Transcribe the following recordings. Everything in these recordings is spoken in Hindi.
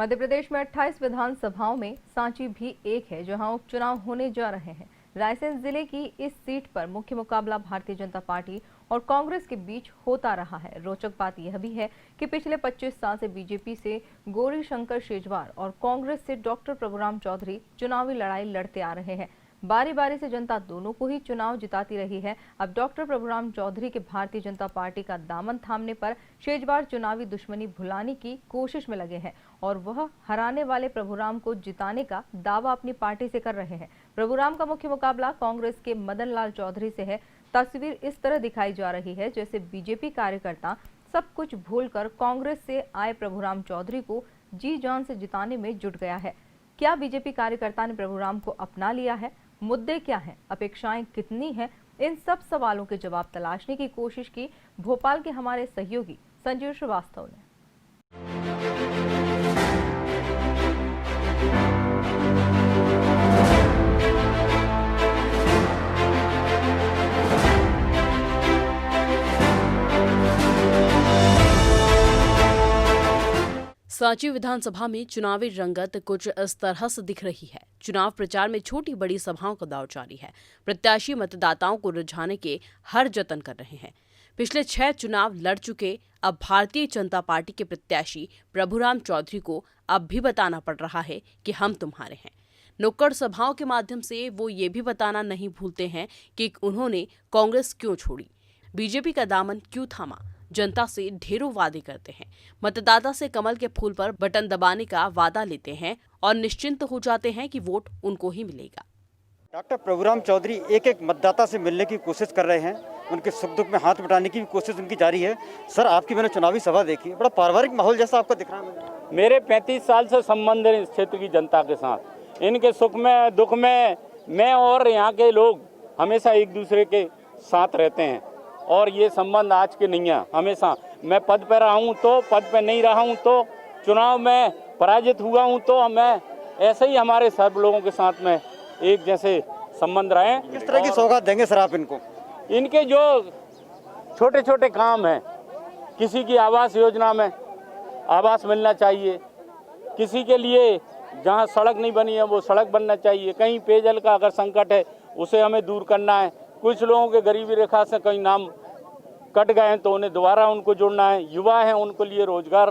मध्य प्रदेश में 28 विधानसभाओं में सांची भी एक है, जहां उपचुनाव होने जा रहे हैं। रायसेन जिले की इस सीट पर मुख्य मुकाबला भारतीय जनता पार्टी और कांग्रेस के बीच होता रहा है। रोचक बात यह भी है कि पिछले 25 साल से बीजेपी से गौरीशंकर शेजवार और कांग्रेस से डॉक्टर प्रभुराम चौधरी चुनावी लड़ाई लड़ते आ रहे हैं। बारी बारी से जनता दोनों को ही चुनाव जिताती रही है। अब डॉक्टर प्रभुराम चौधरी के भारतीय जनता पार्टी का दामन थामने पर शेजवार चुनावी दुश्मनी भुलाने की कोशिश में लगे हैं और वह हराने वाले प्रभुराम को जिताने का दावा अपनी पार्टी से कर रहे हैं। प्रभुराम का मुख्य मुकाबला कांग्रेस के मदन लाल चौधरी से है। तस्वीर इस तरह दिखाई जा रही है जैसे बीजेपी कार्यकर्ता सब कुछ भूलकर कांग्रेस से आए प्रभुराम चौधरी को जी जान से जिताने में जुट गया है। क्या बीजेपी कार्यकर्ता ने प्रभुराम को अपना लिया है? मुद्दे क्या हैं? अपेक्षाएं कितनी हैं? इन सब सवालों के जवाब तलाशने की कोशिश की भोपाल के हमारे सहयोगी संजीव श्रीवास्तव ने। सांची विधानसभा में चुनावी रंगत कुछ इस तरह से दिख रही है। चुनाव प्रचार में छोटी बड़ी सभाओं का दौर जारी है। प्रत्याशी मतदाताओं को रिझाने के हर जतन कर रहे हैं। पिछले 6 चुनाव लड़ चुके अब भारतीय जनता पार्टी के प्रत्याशी प्रभुराम चौधरी को अब भी बताना पड़ रहा है कि हम तुम्हारे हैं। नुक्कड़ सभाओं के माध्यम से वो ये भी बताना नहीं भूलते हैं कि उन्होंने कांग्रेस क्यों छोड़ी, बीजेपी का दामन क्यों थामा। जनता से ढेरों वादे करते हैं। मतदाता से कमल के फूल पर बटन दबाने का वादा लेते हैं और निश्चिंत हो जाते हैं कि वोट उनको ही मिलेगा। डॉक्टर प्रभुराम चौधरी एक एक मतदाता से मिलने की कोशिश कर रहे हैं। उनके सुख दुख में हाथ बटाने की भी कोशिश उनकी जारी है। सर, आपकी मैंने चुनावी सभा देखी, बड़ा पारिवारिक माहौल जैसा आपको दिख रहा है। मेरे 35 साल से संबंध है इस क्षेत्र की जनता के साथ। इनके सुख में दुख में मैं और यहाँ के लोग हमेशा एक दूसरे के साथ रहते हैं और ये संबंध आज के नहीं है। हमेशा मैं पद पर रहा हूँ तो, पद पर नहीं रहा हूँ तो, चुनाव में पराजित हुआ हूँ तो मैं ऐसे ही हमारे सब लोगों के साथ में एक जैसे संबंध रहे। किस तरह की सौगात देंगे सर आप इनको? इनके जो छोटे छोटे काम हैं, किसी की आवास योजना में आवास मिलना चाहिए, किसी के लिए जहाँ सड़क नहीं बनी है वो सड़क बनना चाहिए, कहीं पेयजल का अगर संकट है उसे हमें दूर करना है, कुछ लोगों के गरीबी रेखा से कहीं नाम कट गए हैं तो उन्हें दोबारा उनको जोड़ना है, युवा हैं उनको लिए रोजगार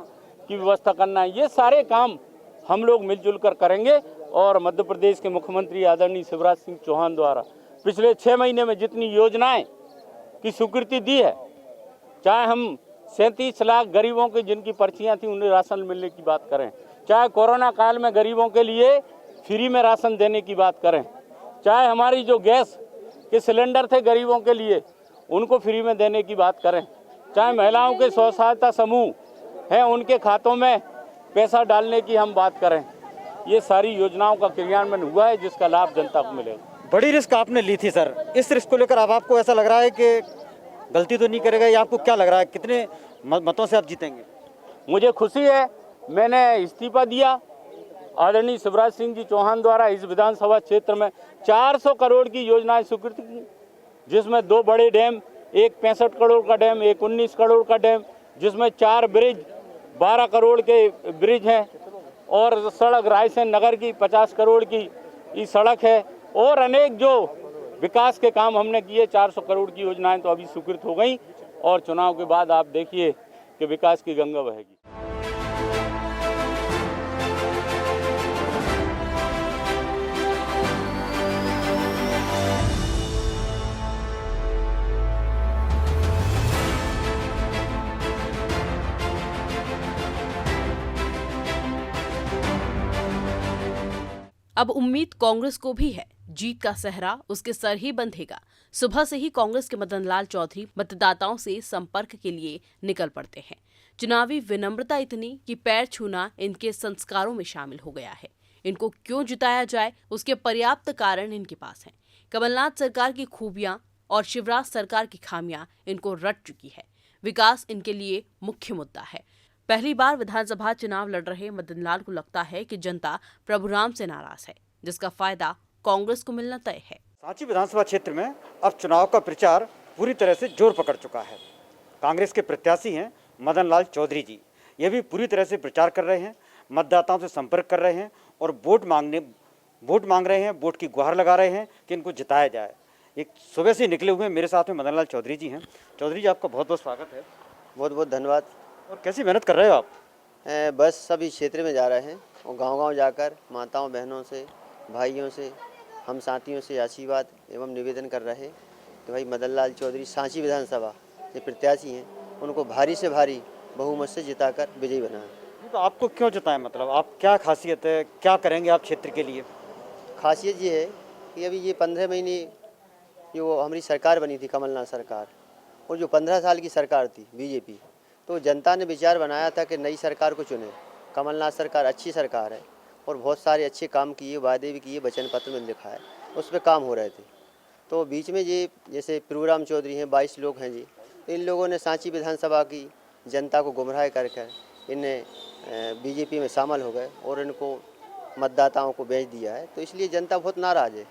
की व्यवस्था करना है। ये सारे काम हम लोग मिलजुल कर करेंगे और मध्य प्रदेश के मुख्यमंत्री आदरणीय शिवराज सिंह चौहान द्वारा पिछले 6 महीने में जितनी योजनाएं की स्वीकृति दी है, चाहे हम 37 लाख गरीबों की जिनकी पर्चियां थी उन्हें राशन मिलने की बात करें, चाहे कोरोना काल में गरीबों के लिए फ्री में राशन देने की बात करें, चाहे हमारी जो गैस के सिलेंडर थे गरीबों के लिए उनको फ्री में देने की बात करें, चाहे महिलाओं के स्व सहायता समूह हैं उनके खातों में पैसा डालने की हम बात करें, ये सारी योजनाओं का क्रियान्वयन हुआ है जिसका लाभ जनता को मिलेगा। बड़ी रिस्क आपने ली थी सर, इस रिस्क को लेकर अब आपको ऐसा लग रहा है कि गलती तो नहीं करेगा या आपको क्या लग रहा है, कितने मतों से आप जीतेंगे? मुझे खुशी है, मैंने इस्तीफा दिया। आदरणीय शिवराज सिंह जी चौहान द्वारा इस विधानसभा क्षेत्र में 400 करोड़ की योजनाएं स्वीकृत की, जिसमें 2 बड़े डैम, एक 65 करोड़ का डैम, एक 19 करोड़ का डैम, जिसमें 4 ब्रिज 12 करोड़ के ब्रिज हैं और सड़क रायसेन नगर की 50 करोड़ की सड़क है और अनेक जो विकास के काम हमने किए। 400 करोड़ की योजनाएं तो अभी स्वीकृत हो गई और चुनाव के बाद आप देखिए कि विकास की गंगा बहेगी। अब उम्मीद कांग्रेस को भी है, जीत का सहरा उसके सर ही बंधेगा। सुबह से ही कांग्रेस के मदन लाल चौधरी मतदाताओं से संपर्क के लिए निकल पड़ते हैं। चुनावी विनम्रता इतनी कि पैर छूना इनके संस्कारों में शामिल हो गया है। इनको क्यों जिताया जाए उसके पर्याप्त कारण इनके पास हैं। कमलनाथ सरकार की खूबियां और शिवराज सरकार की खामियां इनको रट चुकी है। विकास इनके लिए मुख्य मुद्दा है। पहली बार विधानसभा चुनाव लड़ रहे मदन लाल को लगता है कि जनता प्रभुराम से नाराज है, जिसका फायदा कांग्रेस को मिलना तय है। सांची विधानसभा क्षेत्र में अब चुनाव का प्रचार पूरी तरह से जोर पकड़ चुका है। कांग्रेस के प्रत्याशी हैं मदन लाल चौधरी जी, ये भी पूरी तरह से प्रचार कर रहे हैं। मतदाताओं से संपर्क कर रहे हैं और वोट मांग रहे हैं, वोट की गुहार लगा रहे हैं कि इनको जिताया जाए। एक सुबह से निकले हुए मेरे साथ में मदन लाल चौधरी जी हैं। चौधरी जी, आपका बहुत बहुत स्वागत है। बहुत बहुत धन्यवाद। और कैसी मेहनत कर रहे हो आप? बस सभी क्षेत्र में जा रहे हैं और गांव-गांव जाकर माताओं बहनों से, भाइयों से, हम साथियों से आशीर्वाद एवं निवेदन कर रहे हैं कि भाई मदन लाल चौधरी सांची विधानसभा के प्रत्याशी हैं, उनको भारी से भारी बहुमत से जिताकर विजयी बनाएं। तो आपको क्यों जिताएं, मतलब आप क्या खासियत है, क्या करेंगे आप क्षेत्र के लिए? खासियत ये है कि अभी ये 15 महीने जो हमारी सरकार बनी थी, कमलनाथ सरकार, और जो 15 साल की सरकार थी बीजेपी, तो जनता ने विचार बनाया था कि नई सरकार को चुने। कमलनाथ सरकार अच्छी सरकार है और बहुत सारे अच्छे काम किए, वादे भी किए, वचन पत्र में लिखा है, उस पर काम हो रहे थे। तो बीच में ये जैसे प्रभुराम चौधरी हैं, 22 लोग हैं जी, तो इन लोगों ने सांची विधानसभा की जनता को गुमराह करके इन्हें बीजेपी में शामिल हो गए और इनको मतदाताओं को बेच दिया है। तो इसलिए जनता बहुत नाराज़ है।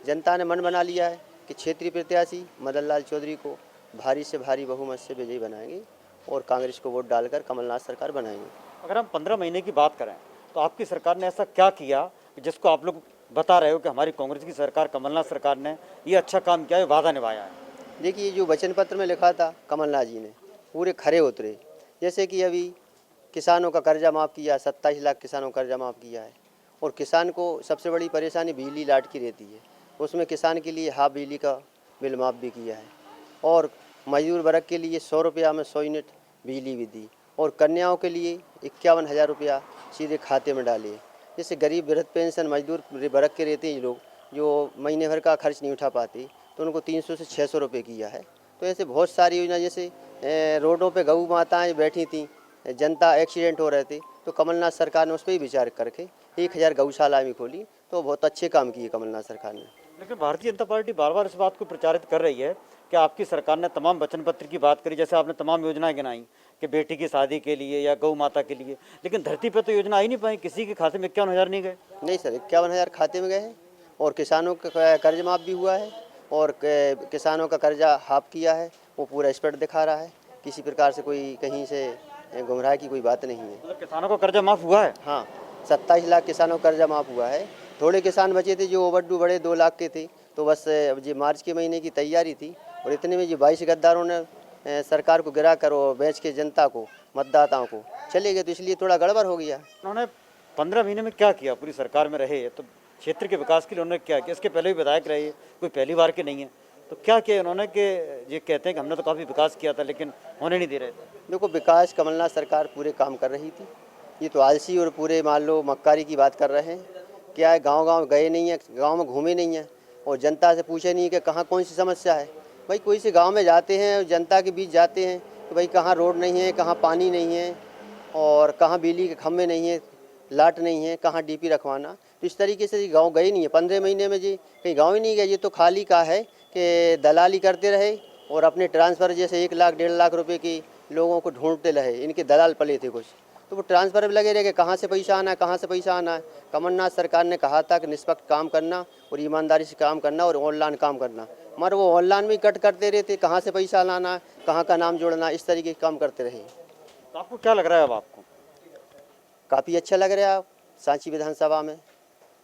जनता ने मन बना लिया है कि क्षेत्रीय प्रत्याशी मदन लाल चौधरी को भारी से भारी बहुमत से विजयी बनाएंगे और कांग्रेस को वोट डालकर कमलनाथ सरकार बनाएंगे। अगर हम 15 महीने की बात करें तो आपकी सरकार ने ऐसा क्या किया जिसको आप लोग बता रहे हो कि हमारी कांग्रेस की सरकार, कमलनाथ सरकार ने ये अच्छा काम किया है, वादा निभाया है? देखिए, जो वचन पत्र में लिखा था कमलनाथ जी ने पूरे खरे उतरे। जैसे कि अभी किसानों का कर्जा माफ़ किया, 27 लाख किसानों का कर्जा माफ़ किया है। और किसान को सबसे बड़ी परेशानी बिजली लाट की रहती है, उसमें किसान के लिए हाफ बिजली का बिल माफ़ भी किया है। और मजदूर वर्ग के लिए 100 रुपया में 100 यूनिट बिजली भी दी। और कन्याओं के लिए 51,000 रुपया सीधे खाते में डाले। जैसे गरीब वृद्ध पेंशन मजदूर वर्ग के रहते हैं लोग, जो महीने भर का खर्च नहीं उठा पाते, तो उनको 300 से 600 रुपये किया है। तो ऐसे बहुत सारी योजना, जैसे रोडों पे गऊ माताएं बैठी थी, जनता एक्सीडेंट हो रहे थे, तो कमलनाथ सरकार ने उस पर ही विचार करके 1000 गौशाला भी खोली। तो बहुत अच्छे काम किए कमलनाथ सरकार ने। लेकिन भारतीय जनता पार्टी बार बार इस बात को प्रचारित कर रही है कि आपकी सरकार ने तमाम वचन पत्र की बात करी, जैसे आपने तमाम योजनाएं गिनाई कि बेटी की शादी के लिए या गौ माता के लिए, लेकिन धरती पर तो योजना आई नहीं पाई। किसी के खाते में 51,000 नहीं गए? नहीं सर, 51,000 खाते में गए हैं और किसानों का कर्ज माफ़ भी हुआ है और किसानों का कर्जा हाफ किया है, वो पूरा स्पष्ट दिखा रहा है। किसी प्रकार से कोई कहीं से गुमराह की कोई बात नहीं है। मतलब किसानों का कर्जा माफ़ हुआ है? हाँ, 27 लाख किसानों का कर्जा माफ़ हुआ है। थोड़े किसान बचे थे जो ओवरड्यू बड़े 2 लाख के थे, तो बस ये मार्च के महीने की तैयारी थी और इतने में ये 22 गद्दारों ने सरकार को गिरा कर और बेच के जनता को, मतदाताओं को चले गए, तो इसलिए थोड़ा गड़बड़ हो गया। उन्होंने 15 महीने में क्या किया? पूरी सरकार में रहे तो क्षेत्र के विकास के लिए उन्होंने क्या किया? इसके पहले भी विधायक रहे, कोई पहली बार के नहीं है, तो क्या किया उन्होंने कि ये कहते हैं कि हमने तो काफ़ी विकास किया था लेकिन होने नहीं दे रहे थे? देखो, विकास कमलनाथ सरकार पूरे काम कर रही थी। ये तो आलसी और पूरे मान लो मक्कारी की बात कर रहे हैं। क्या है, गांव-गांव गए नहीं है, गांव में घूमे नहीं है और जनता से पूछे नहीं कि कहाँ कौन सी समस्या है। भाई कोई से गांव में जाते हैं और जनता के बीच जाते हैं तो भाई कहाँ रोड नहीं है, कहाँ पानी नहीं है और कहाँ बिजली के खम्भे नहीं है, लाट नहीं है, कहाँ डीपी रखवाना। तो इस तरीके से गांव गए नहीं है 15 महीने में जी, कहीं गांव ही नहीं गए। ये तो खाली का है कि दलाली करते रहे और अपने ट्रांसफ़र जैसे 1 लाख 1.5 लाख रुपए की लोगों को ढूंढते रहे। इनके दलाल पले थे कुछ, तो वो ट्रांसफ़र में लगे रहे कि कहाँ से पैसा आना है, कहाँ से पैसा आना है। कमलनाथ सरकार ने कहा था कि निष्पक्ष काम करना और ईमानदारी से काम करना और ऑनलाइन काम करना, मगर वो ऑनलाइन में कट करते रहते, कहाँ से पैसा लाना है, कहाँ का नाम जोड़ना, इस तरीके के काम करते रहे। तो आपको क्या लग रहा है अब आपको? काफ़ी अच्छा लग रहा है सांची विधानसभा में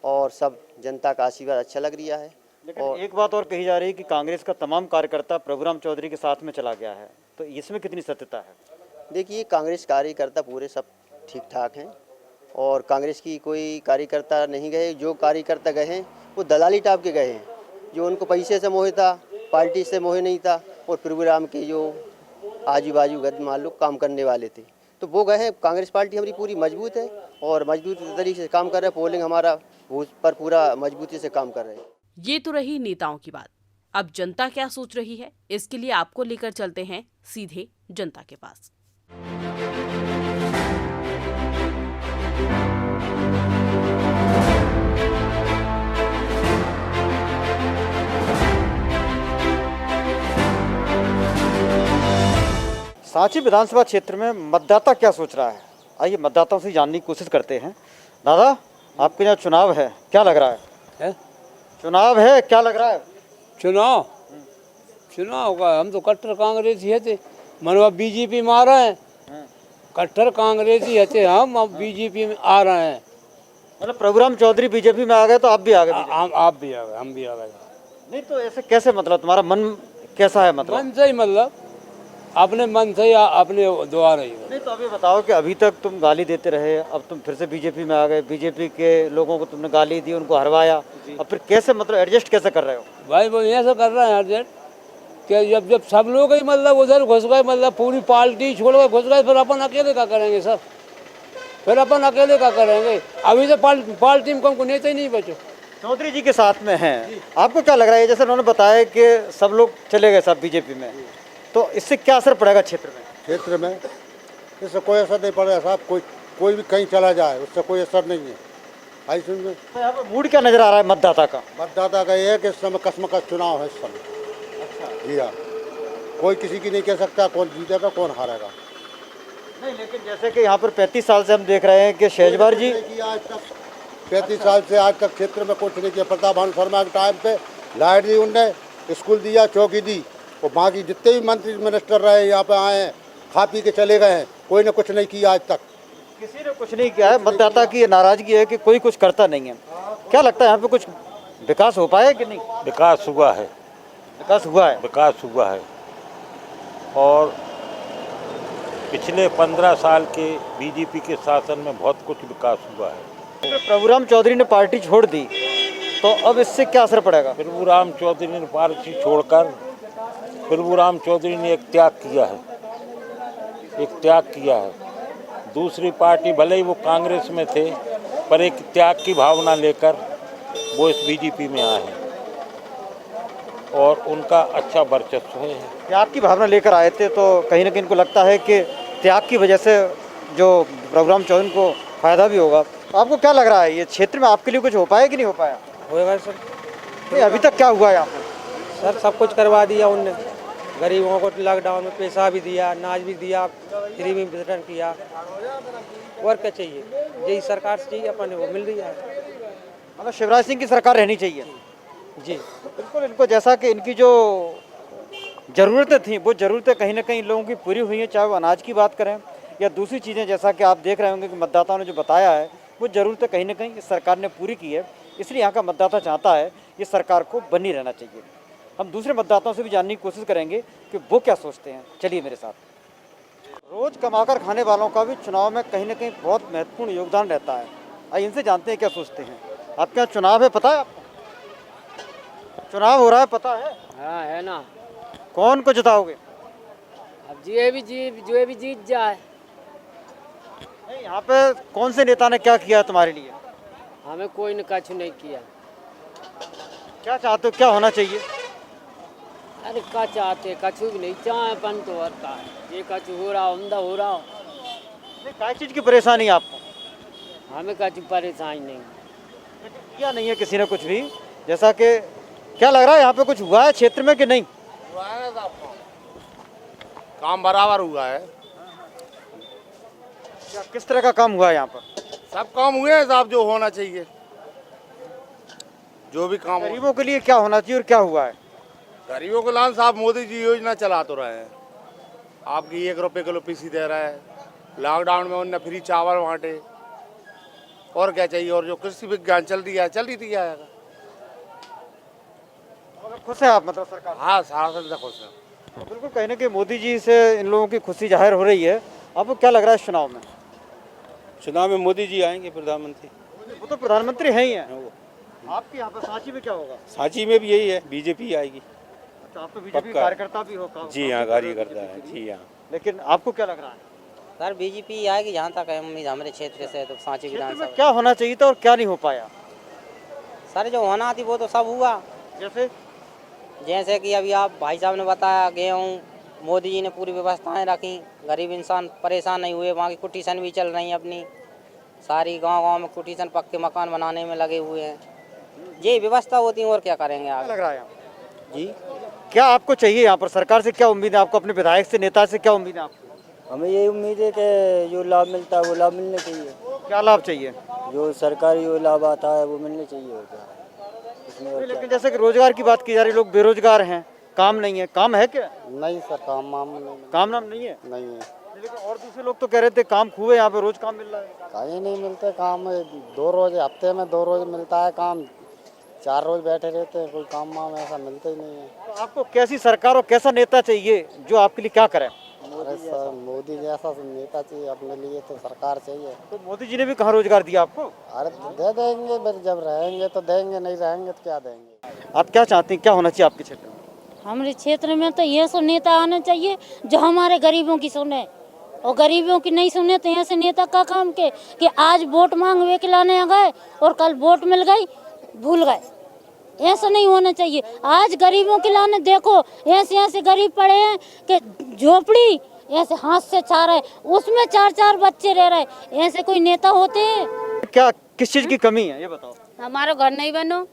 और सब जनता का आशीर्वाद अच्छा लग रहा है। लेकिन एक बात और कही जा रही है कि कांग्रेस का तमाम कार्यकर्ता प्रभुराम चौधरी के साथ में चला गया है, तो इसमें कितनी सत्यता है? देखिए, कांग्रेस कार्यकर्ता पूरे सब ठीक ठाक हैं और कांग्रेस की कोई कार्यकर्ता नहीं गए। जो कार्यकर्ता गए हैं वो दलाली टाइप के गए हैं, जो उनको पैसे से मोह था, पार्टी से मोह नहीं था और प्रभुराम के जो आजू बाजू गद मान लो काम करने वाले थे, तो वो गए हैं। कांग्रेस पार्टी हमारी पूरी मजबूत है और मजबूत तरीके से काम कर रहे हैं। पोलिंग हमारा पर पूरा मजबूती से काम कर रहे हैं। ये तो रही नेताओं की बात। अब जनता क्या सोच रही है, इसके लिए आपको लेकर चलते हैं सीधे जनता के पास। सांची विधानसभा क्षेत्र में मतदाता क्या सोच रहा है, आइए मतदाताओं से जानने की कोशिश करते हैं। दादा, आपके यहाँ चुनाव है, क्या लग रहा है? चुनाव है, क्या लग रहा है? चुनाव का हम तो कट्टर कांग्रेस ही थे, मनवा बीजेपी मारा है कट्टर कांग्रेसी हते हम, अब बीजेपी में आ रहे हैं। मतलब प्रभुराम चौधरी बीजेपी में आ गए तो आप भी आ गए BJP? आप भी आ गए, हम भी आ गए। नहीं तो ऐसे कैसे, मतलब तुम्हारा मन कैसा है, मतलब मन से ही, मतलब अपने मन से ही अपने द्वार ही। नहीं तो अभी बताओ कि अभी तक तुम गाली देते रहे, अब तुम फिर से बीजेपी में आ गए, बीजेपी के लोगों को तुमने गाली दी, उनको हरवाया, अब फिर कैसे, मतलब एडजस्ट कैसे कर रहे हो? भाई वो ऐसा कर रहे हैं अर्जेंट कि जब सब लोग ही मतलब उधर घुस गए, मतलब पूरी पार्टी छोड़ कर घुस गए, फिर अपन अकेले क्या करेंगे सर? फिर अपन अकेले क्या करेंगे? अभी तो पार्टी में हमको नेता ही नहीं बचो। चौधरी जी के साथ में हैं, आपको क्या लग रहा है, जैसे उन्होंने बताया कि सब लोग चले गए सब बीजेपी में, तो इससे क्या असर पड़ेगा क्षेत्र में? क्षेत्र में इससे कोई असर नहीं पड़ेगा साहब, कोई भी कहीं चला जाए उससे कोई असर नहीं है। आई सुन में तो यहाँ पर मूड क्या नजर आ रहा है मतदाता का? मतदाता का ये है कि इस समय कसमकस चुनाव है इस समय। जी हाँ, कोई किसी की नहीं कह सकता कौन जीतेगा कौन हारेगा। नहीं, लेकिन जैसे कि यहाँ पर 35 साल से हम देख रहे हैं कि शहजवार जी, आज तक 35 साल से आज तक क्षेत्र में कुछ नहीं किया। प्रताप भानु शर्मा के टाइम पे लाइट दी उनने, स्कूल दिया, चौकी दी, और बाकी जितने भी मंत्री मिनिस्टर रहे यहाँ पे आए हैं, खा पी के चले गए हैं, कोई ने कुछ नहीं किया आज तक। किसी ने कुछ नहीं किया है। मतदाता की ये नाराजगी है कि कोई कुछ करता नहीं है। क्या लगता है यहाँ पे कुछ विकास हो पाया कि नहीं? विकास हुआ है, विकास हुआ है। विकास हुआ है, और पिछले 15 साल के बीजेपी के शासन में बहुत कुछ विकास हुआ है। अगर प्रभुराम चौधरी ने पार्टी छोड़ दी तो अब इससे क्या असर पड़ेगा? प्रभुराम चौधरी ने पार्टी छोड़कर प्रभुराम चौधरी ने एक त्याग किया है, एक त्याग किया है। दूसरी पार्टी भले ही वो कांग्रेस में थे, पर एक त्याग की भावना लेकर वो इस बीजेपी में आए हैं, और उनका अच्छा वर्चस्व है। त्याग की भावना लेकर आए थे, तो कहीं ना कहीं इनको लगता है कि त्याग की वजह से जो प्रभुराम चौधरी को फायदा भी होगा। आपको क्या लग रहा है, ये क्षेत्र में आपके लिए कुछ हो पाया कि नहीं हो पाया? होएगा सर। नहीं, अभी तक क्या हुआ है यहाँ पर? सर सब कुछ करवा दिया उनने, गरीबों को लॉकडाउन में पैसा भी दिया, अनाज भी दिया, फ्री में वितरण किया, और क्या चाहिए? यही सरकार से चाहिए, अपन वो मिल रही है। मतलब शिवराज सिंह की सरकार रहनी चाहिए। जी बिल्कुल, इनको जैसा कि इनकी जो ज़रूरतें थी वो ज़रूरतें कहीं ना कहीं लोगों की पूरी हुई हैं, चाहे वो अनाज की बात करें या दूसरी चीज़ें, जैसा कि आप देख रहे होंगे कि मतदाताओं ने जो बताया है वो ज़रूरतें कहीं ना कहीं इस सरकार ने पूरी की है। इसलिए यहाँ का मतदाता चाहता है ये सरकार को बनी रहना चाहिए। हम दूसरे मतदाताओं से भी जानने की कोशिश करेंगे कि वो क्या सोचते हैं। चलिए मेरे साथ। रोज़ कमाकर खाने वालों का भी चुनाव में कहीं ना कहीं बहुत महत्वपूर्ण योगदान रहता है। आइए इनसे जानते हैं क्या सोचते हैं। आपके यहाँ चुनाव है, पता है आपको? चुनाव हो रहा है, पता है? हाँ है ना। कौन को जिताओगे? अब जो भी जीत जाए। नहीं, यहाँ पे कौन से नेता ने क्या किया है तुम्हारे लिए? हमें कोई ने कछु नहीं किया। क्या चाहते हो, क्या होना चाहिए? अरे क्या चाहते, कछु भी नहीं चाहे अपन तो, और का ये कछु हो रहा, उमदा हो रहा। नहीं, क्या चीज़ की परेशानी है आपको? हमें कछु परेशानी नहीं। किया नहीं है किसी ने कुछ भी, जैसा कि क्या लग रहा है यहाँ पे कुछ हुआ है क्षेत्र में कि नहीं? हुआ है साहब, काम बराबर हुआ है। क्या किस तरह का काम हुआ है यहाँ पर? सब काम हुए हैं साहब जो होना चाहिए, जो भी काम। गरीबों के लिए क्या होना चाहिए और क्या हुआ है? गरीबों के लान साहब मोदी जी योजना चला तो रहे हैं। आपकी 1 रुपये किलो पीसी दे रहा है, लॉकडाउन में उनने फ्री चावल बांटे, और क्या चाहिए? और जो कृषि विज्ञान चल रही है। खुश है आप, मतलब सरकार? हाँ, सारा से खुश है। तो बिल्कुल कहीं ना कहीं मोदी जी से इन लोगों की खुशी जाहिर हो रही है। आपको क्या लग रहा है इस चुनाव में? चुनाव में मोदी जी आएंगे, प्रधानमंत्री। वो तो प्रधानमंत्री हैं ही हैं। आपके यहाँ पर सांची में क्या होगा? सांची में भी यही है, बीजेपी आएगी। तो आप तो बीजेपी कार्यकर्ता भी हो? जी हाँ, कार्यकर्ता है। जी हाँ। लेकिन आपको क्या लग रहा है? सर बीजेपी आएगी, जहाँ तक है उम्मीद हमारे क्षेत्र से, तो सांची विधानसभा। क्या होना चाहिए था और क्या नहीं हो पाया? सर जो होना थी वो तो सब हुआ। जैसे कि अभी आप भाई साहब ने बताया, गेहूँ मोदी जी ने पूरी व्यवस्थाएं रखी, गरीब इंसान परेशान नहीं हुए। वहाँ की कुटीशन भी चल रही है अपनी, सारी गांव में कुटीशन पक्के मकान बनाने में लगे हुए हैं। ये व्यवस्था होती है, और क्या करेंगे आप? लग रहा है जी, क्या आपको चाहिए यहाँ पर? सरकार से क्या उम्मीद है आपको? अपने विधायक से, नेता से क्या उम्मीद है आपको? हमें ये उम्मीद है कि जो लाभ मिलता है वो लाभ मिलने चाहिए। क्या लाभ चाहिए? जो सरकारी जो लाभ आता है वो मिलने चाहिए होता है इसमें। लेकिन जैसे कि रोजगार की बात की जा रही है, लोग बेरोजगार हैं, काम नहीं है। काम है क्या? नहीं सर, काम नाम नहीं काम नाम नहीं है। है। लेकिन और दूसरे लोग तो कह रहे थे काम खूब है, यहाँ पे रोज काम मिल रहा है। कहीं नहीं मिलते काम, 2 रोज हफ्ते में 2 रोज मिलता है काम, 4 रोज बैठे रहते हैं, कोई काम वाम ऐसा मिलता ही नहीं है। तो आपको कैसी सरकार और कैसा नेता चाहिए जो आपके लिए क्या करे? अरे सर, मोदी जैसा नेता चाहिए अपने लिए, तो सरकार चाहिए। तो मोदी जी ने भी कहाँ रोजगार दिया आपको? अरे दे देंगे, बस जब रहेंगे तो देंगे, नहीं रहेंगे तो क्या देंगे। आप क्या चाहते हैं, क्या होना चाहिए आपके क्षेत्र में? हमारे क्षेत्र में तो ये सो नेता आना चाहिए जो हमारे गरीबों की सुने, और गरीबों की नहीं सुने तो ऐसे नेता का काम के कि आज वोट मांगवे के लाने आ गए और कल वोट मिल गई भूल गए। ऐसा नहीं होना चाहिए। आज गरीबों के लाने देखो, ऐसे ऐसे गरीब पड़े हैं कि झोपड़ी ऐसे हाथ से छा रहे, उसमें 4-4 बच्चे रह रहे। ऐसे कोई नेता होते हैं क्या, किस चीज की कमी है ये बताओ? हमारा घर नहीं बनो,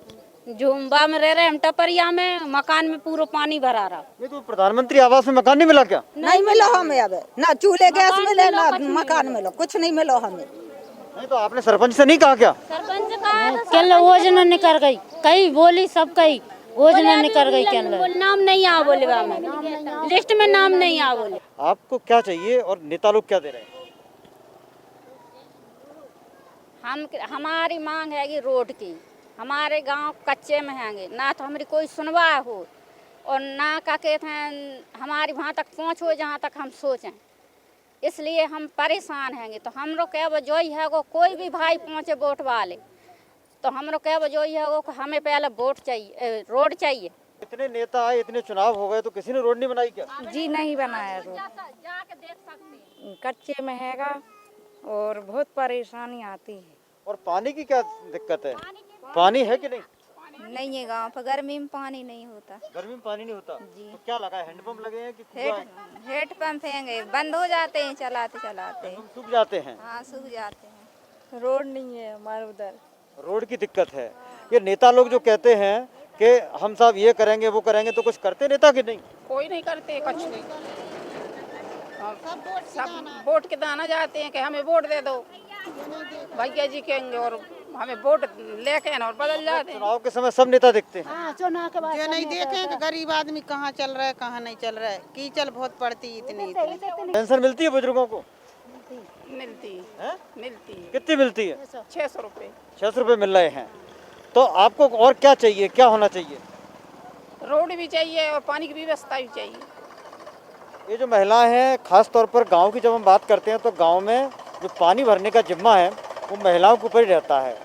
झुम्बा में रह रहे हम, टपरिया में, मकान में पूरा पानी भरा रहा। ये तो प्रधानमंत्री आवास में मकान नहीं मिला क्या? नहीं मिला हमें, अब ना चूल्हे गैस मिले ना मकान मिलो, कुछ नहीं मिला हमें। नहीं तो आपने सरपंच से नहीं कहा क्या? सरपंच का योजना निकल गई, कई बोली सब कई योजना निकल गई, क्या नाम नहीं आ बोले, लिस्ट में नाम नहीं आ बोले। आपको क्या चाहिए और नेता लोग क्या दे रहे हैं? हमारी मांग है कि रोड की, हमारे गांव कच्चे में हैंगे, ना तो हमारी कोई सुनवाई हो और ना का कहते हैं हमारी वहाँ तक पहुँच हो जहाँ तक हम सोचें। इसलिए हम परेशान हैंगे। तो हम लोग क्या वजह है वो, कोई भी भाई पहुँचे वोट वाले, तो हम लोग क्या वजह है वो कि हमें पहले वोट चाहिए, रोड चाहिए। इतने नेता आए, इतने चुनाव हो गए, तो किसी ने रोड नहीं बनाई क्या? जी नहीं बनाया रोड, जाके देख सकते हैं। कच्चे में हैगा और बहुत परेशानी आती है। और पानी की क्या दिक्कत है? पानी है कि नहीं? नहीं है गांव पर, गर्मी में पानी नहीं होता। गर्मी में पानी नहीं होता तो क्या लगा है? हैंडपंप लगे हैं कि कुआं है? हेड पंप हैंगे, बंद हो जाते हैं चलाते चलाते। हैंडपंप सूख जाते हैं। हाँ सूख जाते हैं। रोड नहीं है हमारे उधर, रोड की दिक्कत है। ये नेता लोग जो कहते हैं कि हम साहब ये करेंगे वो करेंगे, तो कुछ करते नेता कि नहीं? कोई नहीं करते, कुछ नहीं। सब वोट के दाना जाते हैं कि हमें वोट दे दो, भैया जी कहेंगे और हमें वोट लेके और बदल जाते हैं। चुनाव के समय सब नेता दिखते हैं। हाँ, चुनाव के बाद जो नहीं देखे कि गरीब आदमी कहाँ चल रहा है कहाँ नहीं चल रहा है। कीचड़ बहुत पड़ती इतनी। पेंशन मिलती है बुजुर्गों को? मिलती है? मिलती है। कितनी मिलती है? 600 रुपये। 600 रुपये मिल रहे हैं। तो आपको और क्या चाहिए, क्या होना चाहिए? रोड भी चाहिए और पानी की व्यवस्था भी चाहिए। ये जो महिलाएं हैं, खास तौर पर गांव की जब हम बात करते हैं तो गांव में जो पानी भरने का जिम्मा है वो महिलाओं के ऊपर ही रहता है,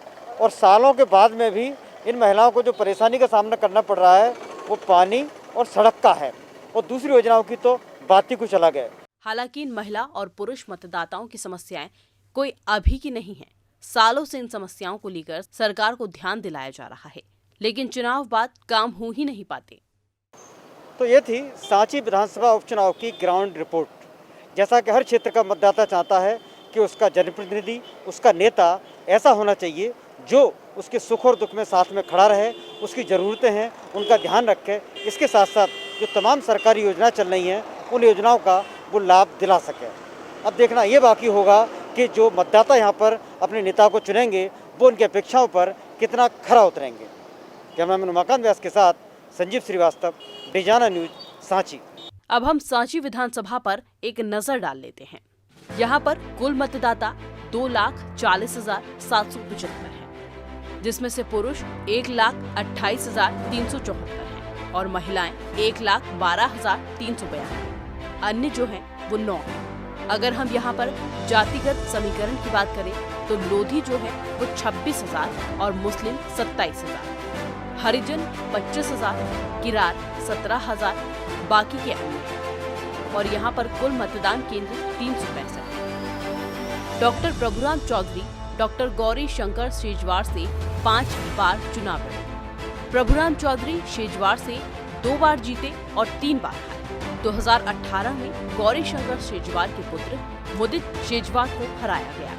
और सालों के बाद में भी इन महिलाओं को जो परेशानी का सामना करना पड़ रहा है वो पानी और सड़क का है, और दूसरी योजनाओं की तो बात ही कुछ अलग है। हालांकि इन महिला और पुरुष मतदाताओं की समस्याएं कोई अभी की नहीं है। सालों से इन समस्याओं को लेकर सरकार को ध्यान दिलाया जा रहा है, लेकिन चुनाव बाद काम हो ही नहीं पाते। तो ये थी सांची विधानसभा उपचुनाव की ग्राउंड रिपोर्ट। जैसा कि हर क्षेत्र का मतदाता चाहता है कि उसका जनप्रतिनिधि, उसका नेता ऐसा होना चाहिए जो उसके सुख और दुख में साथ में खड़ा रहे, उसकी ज़रूरतें हैं उनका ध्यान रखे, इसके साथ साथ जो तमाम सरकारी योजनाएं चल रही हैं उन योजनाओं का वो लाभ दिला सके। अब देखना ये बाकी होगा कि जो मतदाता यहाँ पर अपने नेता को चुनेंगे वो उनकी अपेक्षाओं पर कितना खरा उतरेंगे। कैमरामैन उमाकांत व्यास के साथ संजीव श्रीवास्तव, डिजाना न्यूज, सांची। अब हम सांची विधानसभा पर एक नजर डाल लेते हैं। यहाँ पर कुल मतदाता 2,40,775 हैं, जिसमें से पुरुष 1,28,374 हैं और महिलाएं 1,12,352 हैं। अन्य जो हैं वो 9 हैं। अगर हम यहाँ पर जातिगत समीकरण की बात करें तो लोधी जो है वो 26,000 और मुस्लिम 27,000, हरिजन 25,000, किरार 17,000, बाकी के अन्य। और यहाँ पर कुल मतदान केंद्र 365 हैं। डॉक्टर प्रभुराम चौधरी डॉक्टर गौरी शंकर शेजवार से 5 बार चुनाव लड़े। प्रभुराम चौधरी शेजवार से 2 बार जीते और 3 बार हारे। 2018 में गौरी शंकर शेजवार के पुत्र मुदित शेजवार को हराया गया।